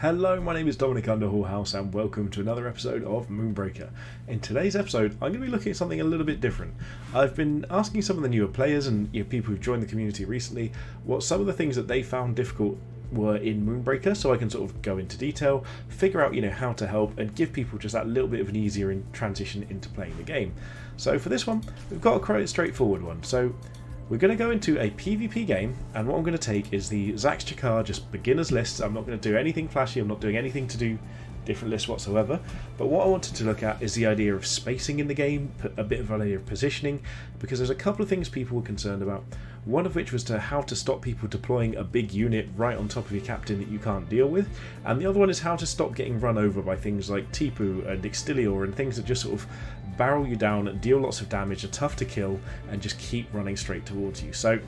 Hello, my name is Dominic Underhallhouse and welcome to another episode of Moonbreaker. In today's episode, I'm going to be looking at something a little bit different. I've been asking some of the newer players and people who've joined the community recently what some of the things that they found difficult were in Moonbreaker, so I can sort of go into detail, figure out how to help and give people just that little bit of an easier transition into playing the game. So for this one, we've got a quite straightforward one. So we're going to go into a PvP game, and what I'm going to take is the Zax Chakar, just beginner's lists. I'm not going to do anything flashy, I'm not doing anything to do different lists whatsoever, but what I wanted to look at is the idea of spacing in the game, a bit of an idea of positioning, because there's a couple of things people were concerned about, one of which was how to stop people deploying a big unit right on top of your captain that you can't deal with, and the other one is how to stop getting run over by things like Tipu and Extilior and things that just sort of barrel you down, deal lots of damage, are tough to kill, and just keep running straight towards you. So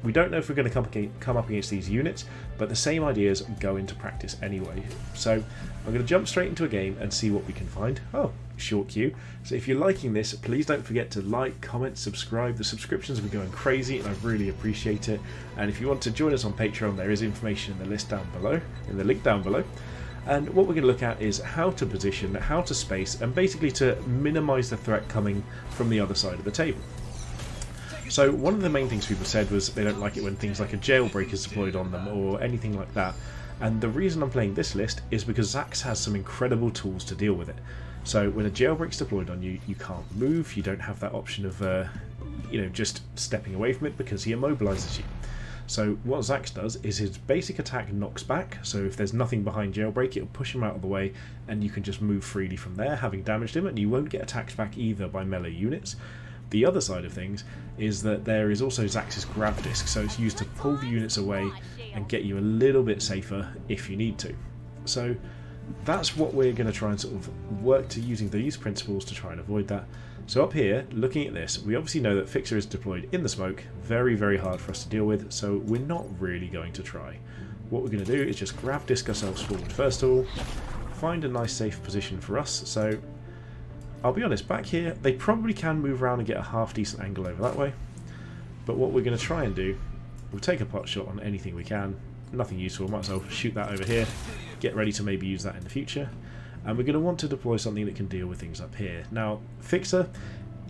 we don't know if we're going to come up against these units, but the same ideas go into practice anyway. So I'm going to jump straight into a game and see what we can find. Oh, short queue. So if you're liking this, please don't forget to like, comment, subscribe. The subscriptions have been going crazy and I really appreciate it. And if you want to join us on Patreon, there is information in the list down below, in the link down below. And what we're going to look at is how to position, how to space, and basically to minimise the threat coming from the other side of the table. So one of the main things people said was they don't like it when things like a jailbreak is deployed on them or anything like that. And the reason I'm playing this list is because Zax has some incredible tools to deal with it. So when a jailbreak's deployed on you, you can't move, you don't have that option of just stepping away from it because he immobilises you. So what Zax does is his basic attack knocks back, so if there's nothing behind jailbreak, it'll push him out of the way and you can just move freely from there, having damaged him, and you won't get attacked back either by melee units. The other side of things is that there is also Zax's grab disc, so it's used to pull the units away and get you a little bit safer if you need to. So that's what we're going to try and sort of work to, using these principles to try and avoid that. So up here, looking at this, we obviously know that Fixer is deployed in the smoke, very, very hard for us to deal with, so we're not really going to try. What we're going to do is just grab disc ourselves forward first of all, find a nice safe position for us. So I'll be honest, back here, they probably can move around and get a half decent angle over that way, but what we're going to try and do, we'll take a pot shot on anything we can, nothing useful, might as well shoot that over here, get ready to maybe use that in the future. And we're going to want to deploy something that can deal with things up here. Now, Fixer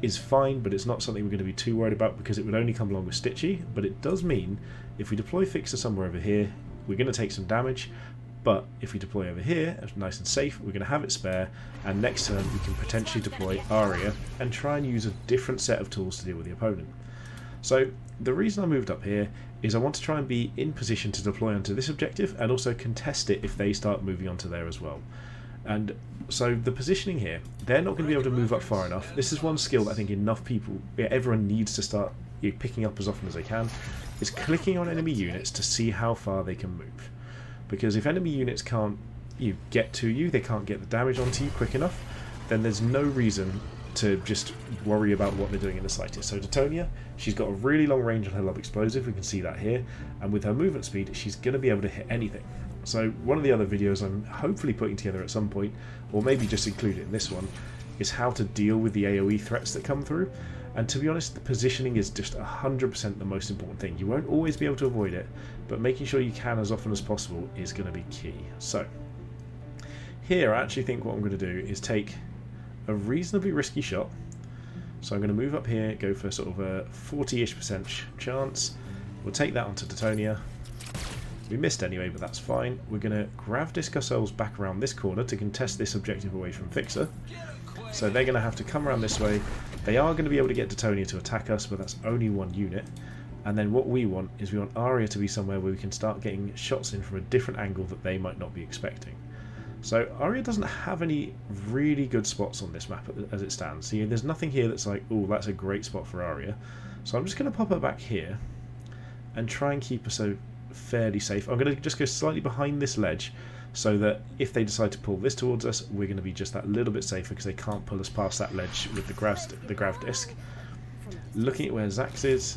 is fine, but it's not something we're going to be too worried about because it would only come along with Stitchy, but it does mean if we deploy Fixer somewhere over here, we're going to take some damage, but if we deploy over here, nice and safe, we're going to have it spare, and next turn we can potentially deploy Aria and try and use a different set of tools to deal with the opponent. So the reason I moved up here is I want to try and be in position to deploy onto this objective and also contest it if they start moving onto there as well. And so the positioning here, they're not going to be able to move up far enough. This is one skill that I think enough people, everyone needs to start picking up as often as they can, is clicking on enemy units to see how far they can move. Because if enemy units can't get to you, they can't get the damage onto you quick enough, then there's no reason to just worry about what they're doing in the slightest. So Titonia, she's got a really long range on her lob explosive, we can see that here, and with her movement speed, she's going to be able to hit anything. So one of the other videos I'm hopefully putting together at some point, or maybe just include it in this one, is how to deal with the AoE threats that come through. And to be honest, the positioning is just 100% the most important thing. You won't always be able to avoid it, but making sure you can as often as possible is going to be key. So here I actually think what I'm going to do is take a reasonably risky shot. So I'm going to move up here, go for sort of a 40-ish% chance. We'll take that onto Titonia. We missed anyway, but that's fine. We're going to grav disc ourselves back around this corner to contest this objective away from Fixer. So they're going to have to come around this way. They are going to be able to get Titonia to attack us, but that's only one unit. And then what we want is we want Aria to be somewhere where we can start getting shots in from a different angle that they might not be expecting. So Aria doesn't have any really good spots on this map as it stands. See, there's nothing here that's like, oh, that's a great spot for Aria. So I'm just going to pop her back here and try and keep her so fairly safe. I'm going to just go slightly behind this ledge so that if they decide to pull this towards us, we're going to be just that little bit safer because they can't pull us past that ledge with the grav disc. Looking at where Zax is,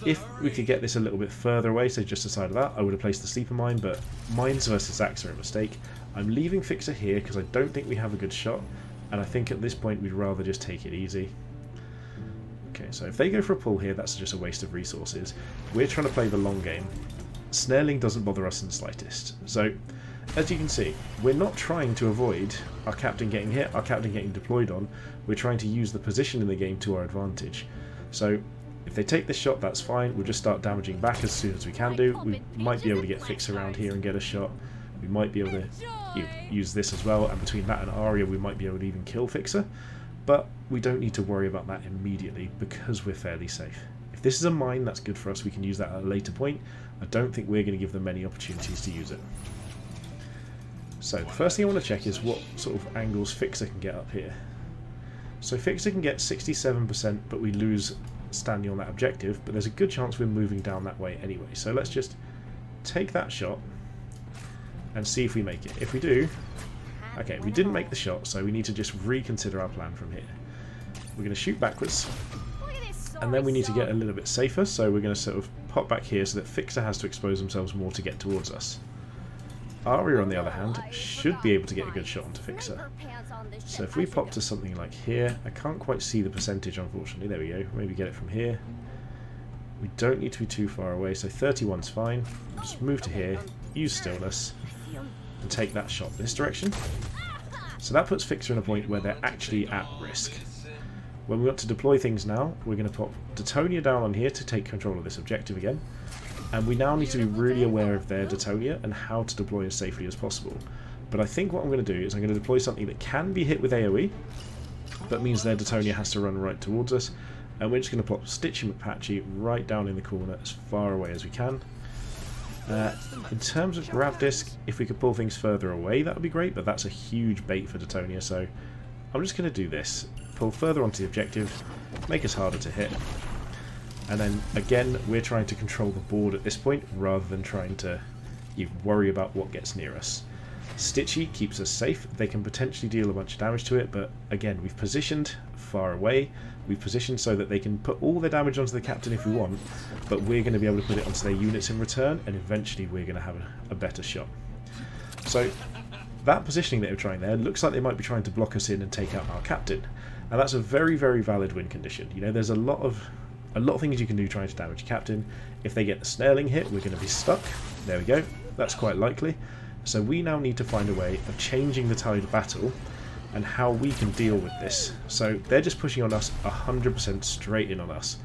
if we could get this a little bit further away, so just the side of that, I would have placed the sleeper mine, but mines versus Zax are a mistake. I'm leaving Fixer here because I don't think we have a good shot, and I think at this point we'd rather just take it easy. Okay, so if they go for a pull here, that's just a waste of resources. We're trying to play the long game. Snareling doesn't bother us in the slightest. So as you can see, we're not trying to avoid our captain getting hit, our captain getting deployed on. We're trying to use the position in the game to our advantage. So if they take this shot, that's fine. We'll just start damaging back as soon as we can do. We might be able to get Fixer around here and get a shot. We might be able to use this as well, and between that and Arya we might be able to even kill Fixer. But we don't need to worry about that immediately because we're fairly safe. If this is a mine, that's good for us. We can use that at a later point. I don't think we're going to give them many opportunities to use it. So the first thing I want to check is what sort of angles Fixer can get up here. So Fixer can get 67%, but we lose standing on that objective, but there's a good chance we're moving down that way anyway. So let's just take that shot and see if we make it. If we do, okay, we didn't make the shot, so we need to just reconsider our plan from here. We're going to shoot backwards, and then we need to get a little bit safer, so we're going to sort of pop back here so that Fixer has to expose themselves more to get towards us. Arya, on the other hand, should be able to get a good shot onto Fixer. So if we pop to something like here, I can't quite see the percentage unfortunately, there we go, maybe get it from here. We don't need to be too far away, so 31's fine. Just move to here, use stillness, and take that shot this direction. So that puts Fixer in a point where they're actually at risk. When we want to deploy things now, we're going to pop Detonia down on here to take control of this objective again. And we now need to be really aware of their Detonia and how to deploy as safely as possible. But I think what I'm going to do is I'm going to deploy something that can be hit with AoE, but means their Detonia has to run right towards us. And we're just going to plop Stitchy McPatchy right down in the corner as far away as we can. In terms of Grav Disc, if we could pull things further away that would be great, but that's a huge bait for Detonia, so I'm just going to do this. Pull further onto the objective, make us harder to hit. And then again, we're trying to control the board at this point rather than trying to worry about what gets near us. Stitchy keeps us safe. They can potentially deal a bunch of damage to it, but again, we've positioned far away. We've positioned so that they can put all their damage onto the captain if we want, but we're going to be able to put it onto their units in return, and eventually we're going to have a better shot. So that positioning that they're trying there looks like they might be trying to block us in and take out our captain, and that's a very, very valid win condition. You know, there's a lot of things you can do trying to damage your captain. If they get the snarling hit, we're going to be stuck. There we go. That's quite likely. So we now need to find a way of changing the tide of battle and how we can deal with this. So they're just pushing on us 100% straight in on us,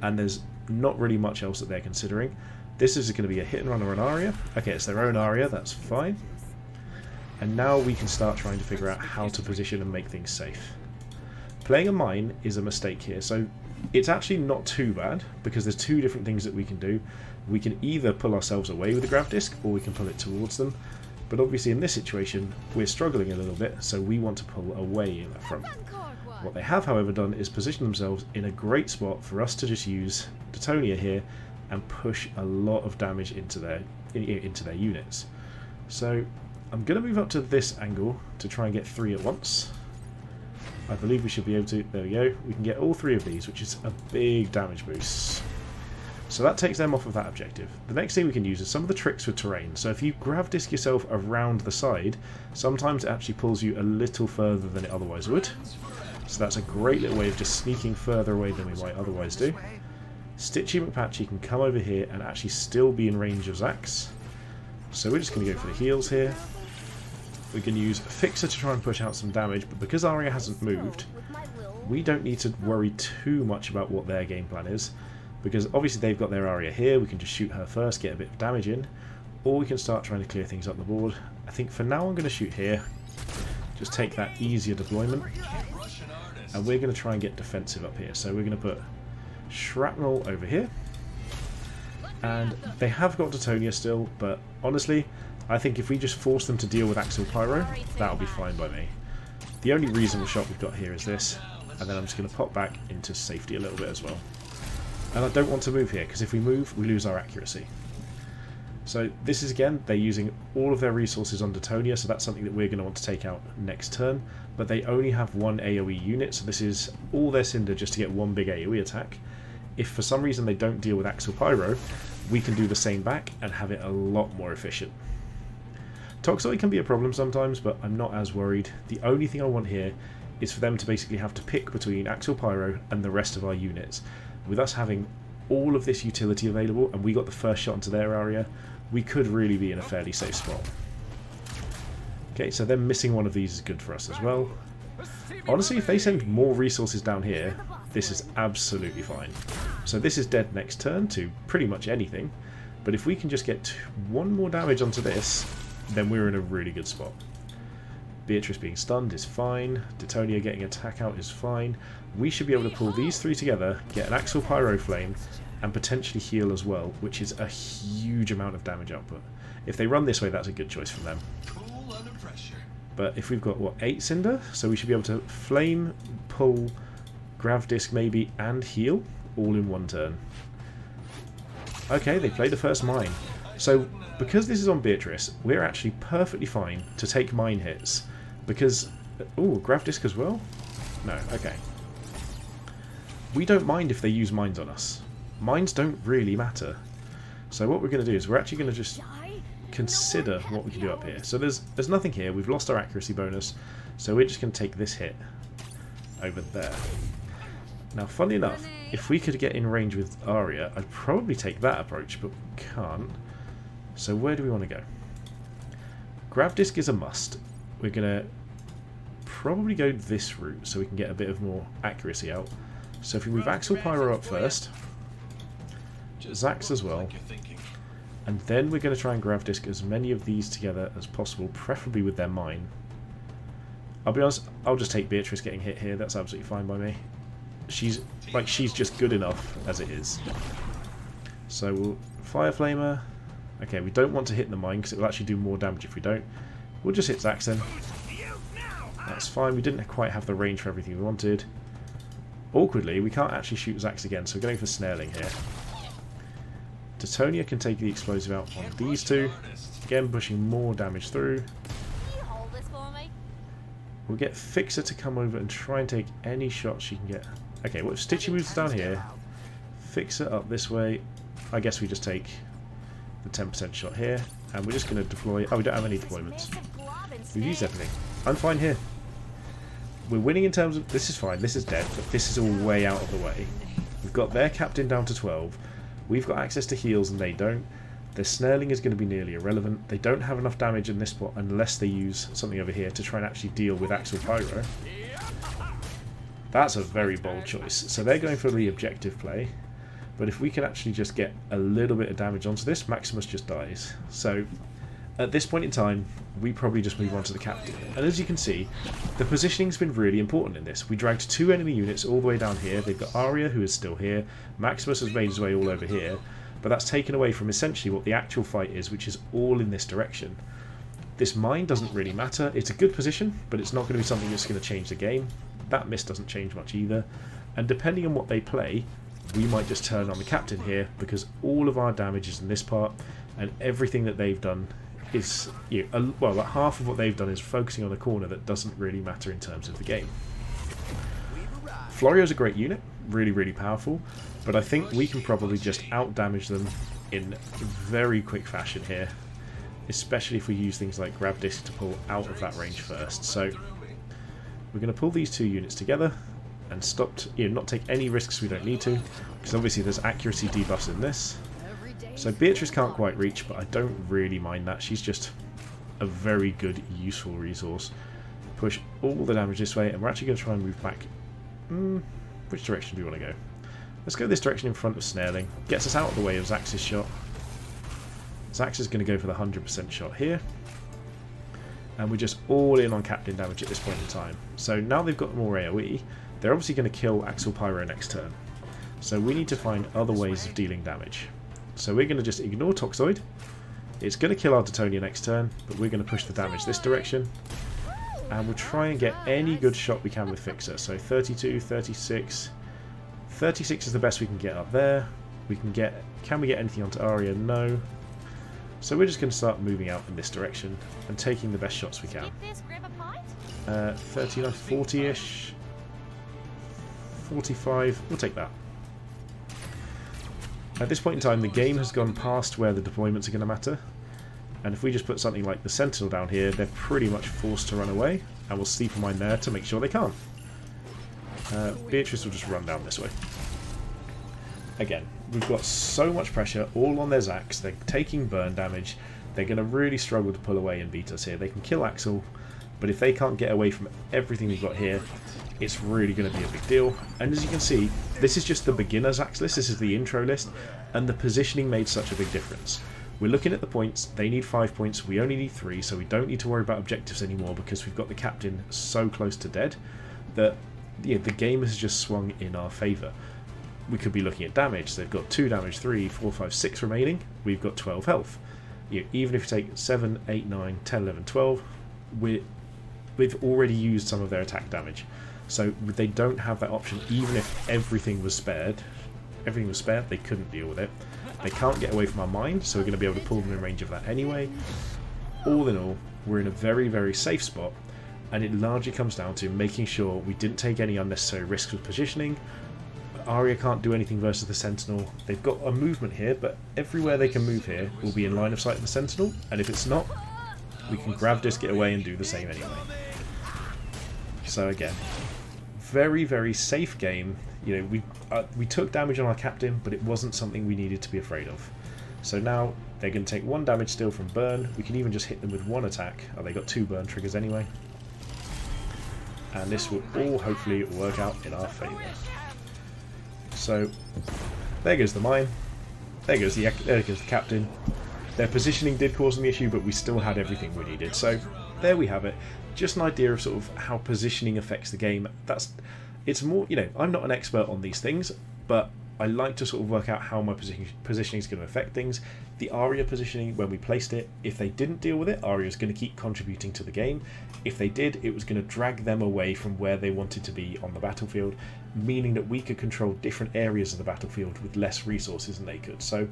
and there's not really much else that they're considering. This is going to be a hit and run or an Arya. Okay, it's their own Arya, that's fine. And now we can start trying to figure out how to position and make things safe. Playing a mine is a mistake here, so it's actually not too bad, because there's two different things that we can do. We can either pull ourselves away with the Grav Disc, or we can pull it towards them. But obviously in this situation, we're struggling a little bit, so we want to pull away in the front. What they have, however, done is position themselves in a great spot for us to just use Detonia here and push a lot of damage into their units. So I'm going to move up to this angle to try and get 3 at once. I believe we should be able to. There we go. We can get all 3 of these, which is a big damage boost. So that takes them off of that objective. The next thing we can use is some of the tricks with terrain. So if you Grav Disc yourself around the side, sometimes it actually pulls you a little further than it otherwise would. So that's a great little way of just sneaking further away than we might otherwise do. Stitchy McPatchy can come over here and actually still be in range of Zax. So we're just going to go for the heals here. We can use Fixer to try and push out some damage, but because Arya hasn't moved, we don't need to worry too much about what their game plan is. Because obviously they've got their Arya here, we can just shoot her first, get a bit of damage in, or we can start trying to clear things up the board. I think for now I'm going to shoot here, just take that easier deployment, and we're going to try and get defensive up here. So we're going to put Shrapnel over here, and they have got Detonia still, but honestly, I think if we just force them to deal with Axial Pyro, that'll be fine by me. The only reasonable shot we've got here is this, and then I'm just going to pop back into safety a little bit as well. And I don't want to move here, because if we move, we lose our accuracy. So this is, again, they're using all of their resources on Detonia, so that's something that we're going to want to take out next turn. But they only have 1 AoE unit, so this is all their Cinder just to get 1 big AoE attack. If for some reason they don't deal with Axial Pyro, we can do the same back and have it a lot more efficient. Toxoid can be a problem sometimes, but I'm not as worried. The only thing I want here is for them to basically have to pick between Axial Pyro and the rest of our units. With us having all of this utility available, and we got the first shot into their area, we could really be in a fairly safe spot. Okay, so them missing one of these is good for us as well. Honestly, if they send more resources down here, this is absolutely fine. So this is dead next turn to pretty much anything. But if we can just get one more damage onto this, then we're in a really good spot. Beatrice being stunned is fine. Detonia getting attack out is fine. We should be able to pull these three together, get an Axial Pyro Flame, and potentially heal as well, which is a huge amount of damage output. If they run this way, that's a good choice from them. But if we've got, what, 8 Cinder? So we should be able to Flame, pull, Grav Disc maybe, and heal, all in one turn. Okay, they play the first mine. So, because this is on Beatrice, we're actually perfectly fine to take mine hits. Because... ooh, Grav Disc as well? No, okay. We don't mind if they use mines on us. Mines don't really matter. So what we're going to do is we're actually going to just consider what we can do up here. So there's nothing here. We've lost our accuracy bonus. So we're just going to take this hit over there. Now, funnily enough, if we could get in range with Arya, I'd probably take that approach, but we can't. So where do we want to go? Grav Disc is a must. We're going to probably go this route so we can get a bit of more accuracy out. So if we move Axial Pyro up first, Zax as well, and then we're going to try and Grav Disc as many of these together as possible, preferably with their mine. I'll be honest, I'll just take Beatrice getting hit here, that's absolutely fine by me. She's just good enough as it is. So we'll Fire Flamer. Okay, we don't want to hit the mine because it will actually do more damage if we don't. We'll just hit Zax then. That's fine, we didn't quite have the range for everything we wanted. Awkwardly, we can't actually shoot Zax again, so we're going for Snareling here. Titonia can take the explosive out on these two. Again, pushing more damage through. We'll get Fixer to come over and try and take any shots she can get. Okay, well, if Stitchy moves down here, Fixer up this way, I guess we just take the 10% shot here, and we're just going to deploy... oh, we don't have any deployments. We've used everything. I'm fine here. We're winning in terms of... this is fine, this is dead, but this is all way out of the way. We've got their captain down to 12. We've got access to heals and they don't. Their Snareling is going to be nearly irrelevant. They don't have enough damage in this spot unless they use something over here to try and actually deal with Axial Pyro. That's a very bold choice. So they're going for the objective play. But if we can actually just get a little bit of damage onto this, Maximus just dies. So at this point in time, we probably just move on to the captain. And as you can see, the positioning's been really important in this. We dragged 2 enemy units all the way down here. They've got Arya, who is still here. Maximus has made his way all over here. But that's taken away from essentially what the actual fight is, which is all in this direction. This mine doesn't really matter. It's a good position, but it's not going to be something that's going to change the game. That miss doesn't change much either. And depending on what they play, we might just turn on the captain here, because all of our damage is in this part, and everything that they've done is, well, like half of what they've done is focusing on a corner that doesn't really matter in terms of the game. Florio's a great unit, really, really powerful, but I think we can probably just out-damage them in very quick fashion here, especially if we use things like Grav Disc to pull out of that range first. So we're going to pull these 2 units together and not take any risks we don't need to, because obviously there's accuracy debuffs in this. So Beatrice can't quite reach, but I don't really mind that. She's just a very good, useful resource. Push all the damage this way, and we're actually going to try and move back. Which direction do we want to go? Let's go this direction in front of Snareling. Gets us out of the way of Zax's shot. Zax is going to go for the 100% shot here. And we're just all in on captain damage at this point in time. So now they've got more AoE, they're obviously going to kill Axial Pyro next turn. So we need to find other ways of dealing damage. So we're going to just ignore Toxoid. It's going to kill our Detonia next turn, but we're going to push the damage this direction. And we'll try and get any good shot we can with Fixer. So 32, 36. 36 is the best we can get up there. Can we get anything onto Arya? No. So we're just going to start moving out in this direction and taking the best shots we can. 39, 40-ish. 45, we'll take that. At this point in time, the game has gone past where the deployments are going to matter. And if we just put something like the Sentinel down here, they're pretty much forced to run away. And we'll Steeple Mine there to make sure they can't. Beatrice will just run down this way. Again, we've got so much pressure all on their Zax. They're taking burn damage. they're going to really struggle to pull away and beat us here. They can kill Axel, but if they can't get away from everything we've got here, it's really going to be a big deal. And as you can see, this is just the beginner's axe list, this is the intro list, and the positioning made such a big difference. We're looking at the points, they need 5 points, we only need 3, so we don't need to worry about objectives anymore because we've got the captain so close to dead that the game has just swung in our favour. We could be looking at damage, they've got 2 damage, 3, 4, 5, 6 remaining, we've got 12 health. Even if you take 7, 8, 9, 10, 11, 12, we've already used some of their attack damage. So they don't have that option. Even if everything was spared, they couldn't deal with it. They can't get away from our mine, so we're going to be able to pull them in range of that anyway. All in all, we're in a very, very safe spot, and it largely comes down to making sure we didn't take any unnecessary risks with positioning. Arya can't do anything versus the Sentinel. They've got a movement here, but everywhere they can move here will be in line of sight of the Sentinel, and if it's not, we can grab this, get away, and do the same anyway. So again, very, very safe game. We took damage on our captain, but it wasn't something we needed to be afraid of. So now they're going to take 1 damage still from burn. We can even just hit them with 1 attack. Oh, they got 2 burn triggers anyway. And this will all hopefully work out in our favour. So there goes the mine. There goes the captain. Their positioning did cause them the issue, but we still had everything we needed. So there we have it. Just an idea of sort of how positioning affects the game. It's more, I'm not an expert on these things, but I like to sort of work out how my positioning is going to affect things. The Arya positioning, when we placed it, if they didn't deal with it, Arya is going to keep contributing to the game. If they did, it was going to drag them away from where they wanted to be on the battlefield, meaning that we could control different areas of the battlefield with less resources than they could. So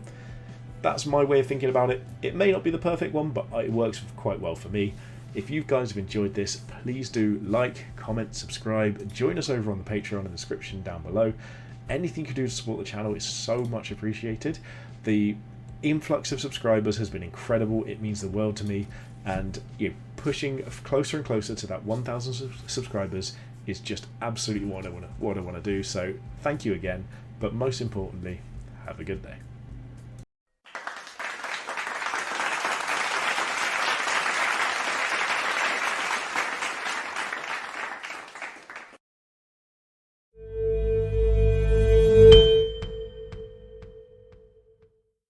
that's my way of thinking about it. It may not be the perfect one, but it works quite well for me. If you guys have enjoyed this, please do like, comment, subscribe, join us over on the Patreon in the description down below. Anything you can do to support the channel is so much appreciated. The influx of subscribers has been incredible. It means the world to me, and pushing closer and closer to that 1,000 subscribers is just absolutely what I want to do. So thank you again, but most importantly, have a good day.